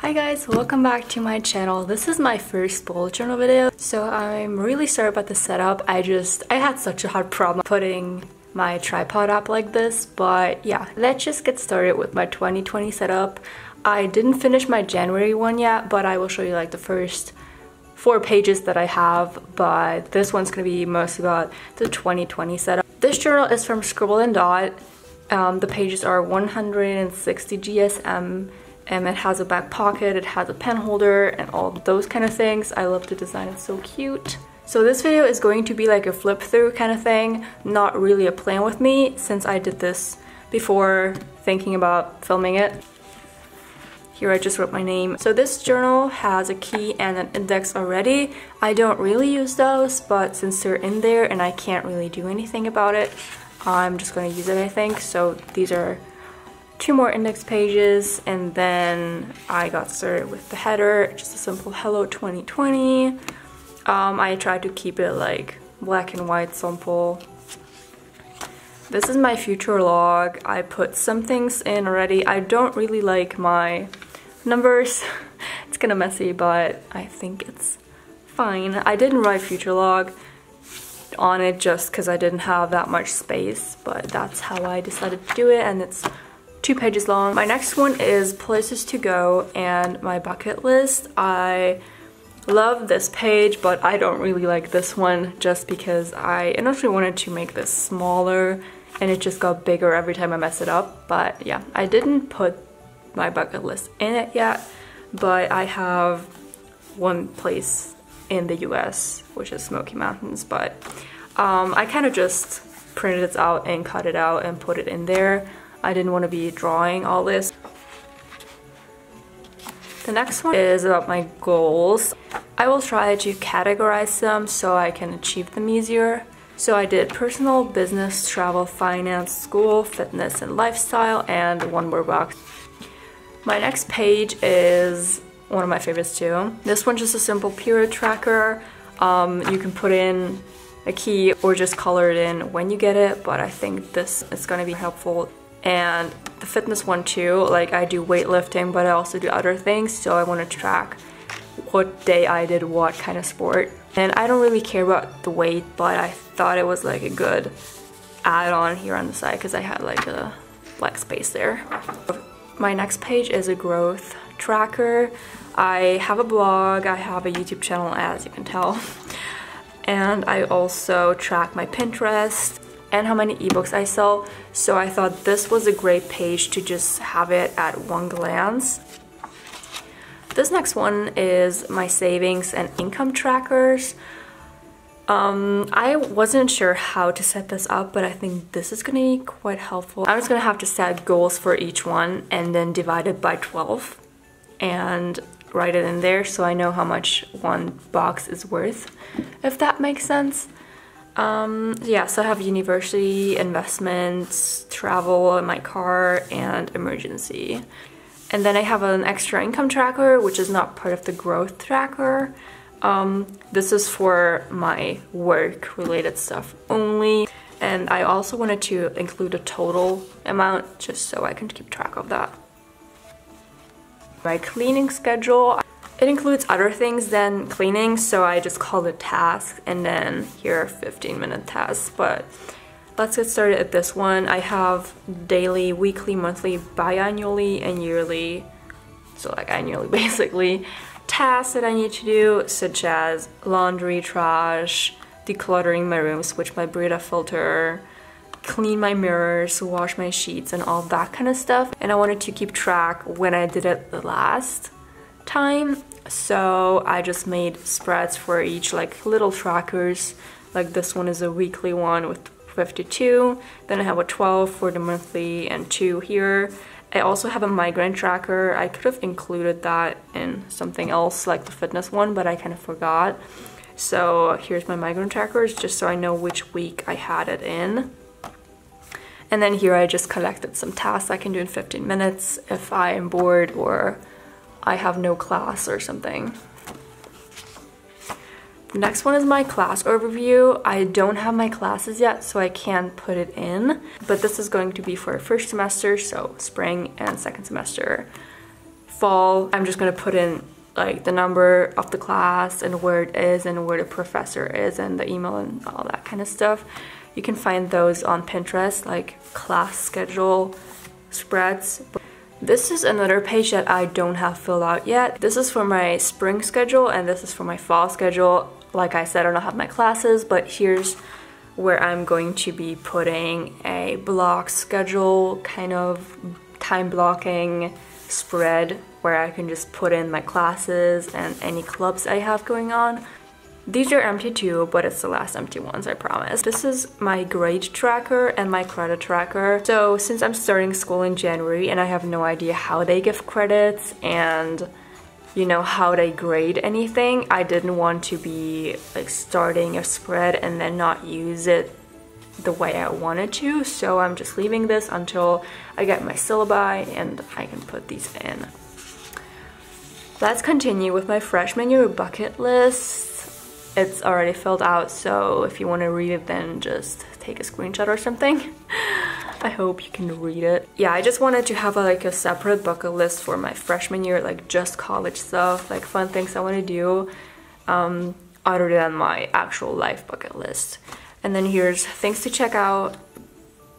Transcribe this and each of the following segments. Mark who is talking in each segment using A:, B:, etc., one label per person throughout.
A: Hi guys, welcome back to my channel. This is my first bullet journal video, so I'm really sorry about the setup. I had such a hard problem putting my tripod up like this, but yeah, let's just get started with my 2020 setup. I didn't finish my January one yet, but I will show you like the first 4 pages that I have, but this one's gonna be mostly about the 2020 setup. This journal is from Scribble & Dot. The pages are 160 GSM. It has a back pocket, it has a pen holder, and all those kind of things. I love the design, it's so cute. So this video is going to be like a flip through kind of thing, not really a plan with me, since I did this before thinking about filming it. Here I just wrote my name. So this journal has a key and an index already. I don't really use those, but since they're in there and I can't really do anything about it, I'm just gonna use it, I think. So these are 2 more index pages, and then I got started with the header, just a simple hello 2020. I tried to keep it like black and white simple. This is my future log. I put some things in already. I don't really like my numbers. It's kind of messy, but I think it's fine. I didn't write future log on it just because I didn't have that much space, but that's how I decided to do it, and it's 2 pages long. My next one is places to go and my bucket list. I love this page, but I don't really like this one just because I initially wanted to make this smaller and it just got bigger every time I mess it up. But yeah, I didn't put my bucket list in it yet, but I have one place in the US, which is Smoky Mountains, but I kind of just printed it out and cut it out and put it in there. I didn't want to be drawing all this. The next one is about my goals. I will try to categorize them so I can achieve them easier. So I did personal, business, travel, finance, school, fitness, and lifestyle, and 1 more box. My next page is one of my favorites too. This one's just a simple period tracker. You can put in a key or just color it in when you get it, but I think this is going to be helpful. And the fitness one too, like I do weightlifting, but I also do other things, so I want to track what day I did what kind of sport. And I don't really care about the weight, but I thought it was like a good add-on here on the side because I had like a black space there. My next page is a growth tracker. I have a blog, I have a YouTube channel, as you can tell, and I also track my Pinterest and how many ebooks I sell, so I thought this was a great page to just have it at one glance. This next one is my savings and income trackers. I wasn't sure how to set this up, but I think this is gonna be quite helpful. I'm just gonna have to set goals for each one and then divide it by 12 and write it in there so I know how much one box is worth, if that makes sense. Yeah, so I have university, investments, travel, my car, and emergency. And then I have an extra income tracker, which is not part of the growth tracker. This is for my work related stuff only. And I also wanted to include a total amount just so I can keep track of that. My cleaning schedule. It includes other things than cleaning, so I just called it tasks, and then here are 15-minute tasks. But let's get started at this one. I have daily, weekly, monthly, biannually, and yearly, so like annually basically, tasks that I need to do, such as laundry, trash, decluttering my room, switch my Brita filter, clean my mirrors, wash my sheets, and all that kind of stuff. And I wanted to keep track when I did it the last time, so I just made spreads for each, like little trackers. Like this one is a weekly one with 52, then I have a 12 for the monthly and 2 here. I also have a migraine tracker. I could have included that in something else like the fitness one, but I kind of forgot. So here's my migraine trackers, just so I know which week I had it in. And then here I just collected some tasks I can do in 15 minutes if I am bored or I have no class or something. The next one is my class overview. I don't have my classes yet, so I can't put it in, but this is going to be for first semester, so spring, and second semester. fall, I'm just gonna put in like the number of the class and where it is and where the professor is and the email and all that kind of stuff. You can find those on Pinterest, like class schedule spreads. This is another page that I don't have filled out yet. This is for my spring schedule and this is for my fall schedule. Like I said, I don't have my classes, but here's where I'm going to be putting a block schedule, kind of time blocking spread where I can just put in my classes and any clubs I have going on. These are empty too, but it's the last empty ones, I promise. This is my grade tracker and my credit tracker. So since I'm starting school in January and I have no idea how they give credits and you know how they grade anything, I didn't want to be like starting a spread and then not use it the way I wanted to. So I'm just leaving this until I get my syllabi and I can put these in. Let's continue with my freshman year bucket list. It's already filled out, so if you want to read it, then just take a screenshot or something. I hope you can read it. Yeah, I just wanted to have like a separate bucket list for my freshman year, like just college stuff, like fun things I want to do, other than my actual life bucket list. And then here's things to check out,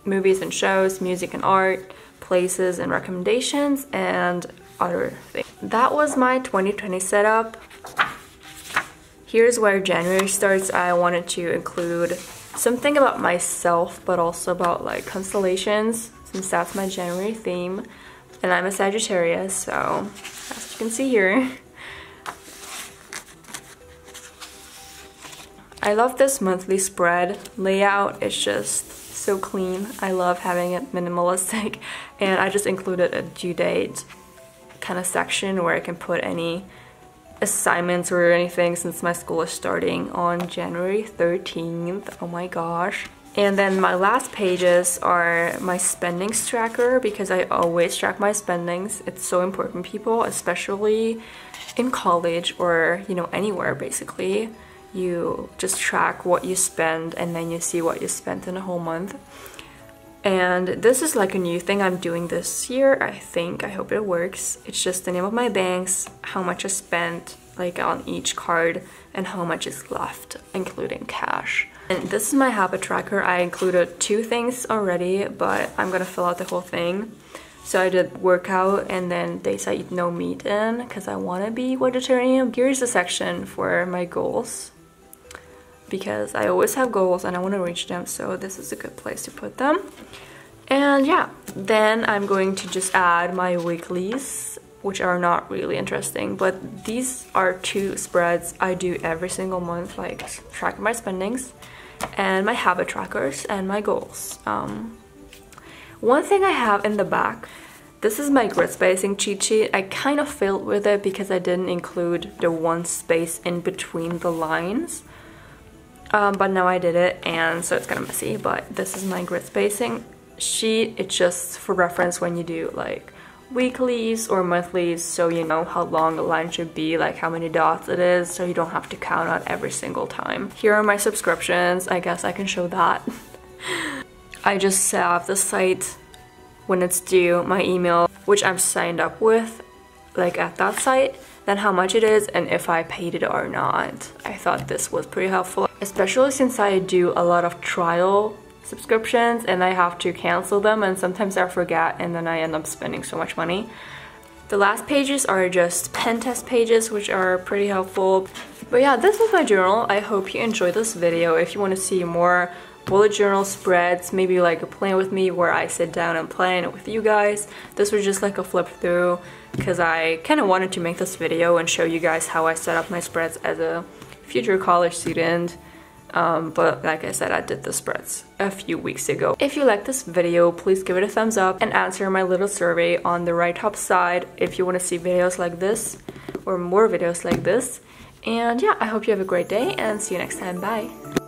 A: movies and shows, music and art, places and recommendations, and other things. That was my 2020 setup. Here's where January starts. I wanted to include something about myself, but also about like constellations, since that's my January theme. And I'm a Sagittarius, so as you can see here. I love this monthly spread layout. It's just so clean. I love having it minimalistic. And I just included a due date kind of section where I can put any assignments or anything since my school is starting on January 13th. Oh my gosh. And then my last pages are my spendings tracker, because I always track my spendings. It's so important, people, especially in college or, you know, anywhere basically. You just track what you spend and then you see what you spent in a whole month. And this is like a new thing I'm doing this year, I think. I hope it works. It's just the name of my banks, how much I spent like on each card, and how much is left, including cash. And this is my habit tracker. I included 2 things already, but I'm gonna fill out the whole thing. So I did workout and then days I eat no meat in, because I want to be vegetarian. Here's the section for my goals, because I always have goals and I want to reach them, so this is a good place to put them. And yeah, then I'm going to just add my weeklies, which are not really interesting, but these are 2 spreads I do every single month, like tracking my spendings and my habit trackers and my goals. One thing I have in the back, this is my grid spacing cheat sheet. I kind of failed with it because I didn't include the 1 space in between the lines. But now I did it, and so it's kind of messy, but this is my grid spacing sheet. It's just for reference when you do like weeklies or monthlies, so you know how long the line should be, like how many dots it is, so you don't have to count out every single time. Here are my subscriptions. I guess I can show that. I just save the site when it's due, my email, which I'm signed up with, like at that site, then how much it is and if I paid it or not. I thought this was pretty helpful, especially since I do a lot of trial subscriptions and I have to cancel them, and sometimes I forget and then I end up spending so much money. The last pages are just pen test pages, which are pretty helpful. But yeah, this was my journal. I hope you enjoyed this video. If you want to see more bullet journal spreads, maybe like a plan with me where I sit down and plan with you guys, this was just like a flip through, because I kind of wanted to make this video and show you guys how I set up my spreads as a future college student. But like I said, I did the spreads a few weeks ago. If you like this video, please give it a thumbs up and answer my little survey on the right top side if you want to see videos like this or more videos like this. And yeah, I hope you have a great day and see you next time. Bye!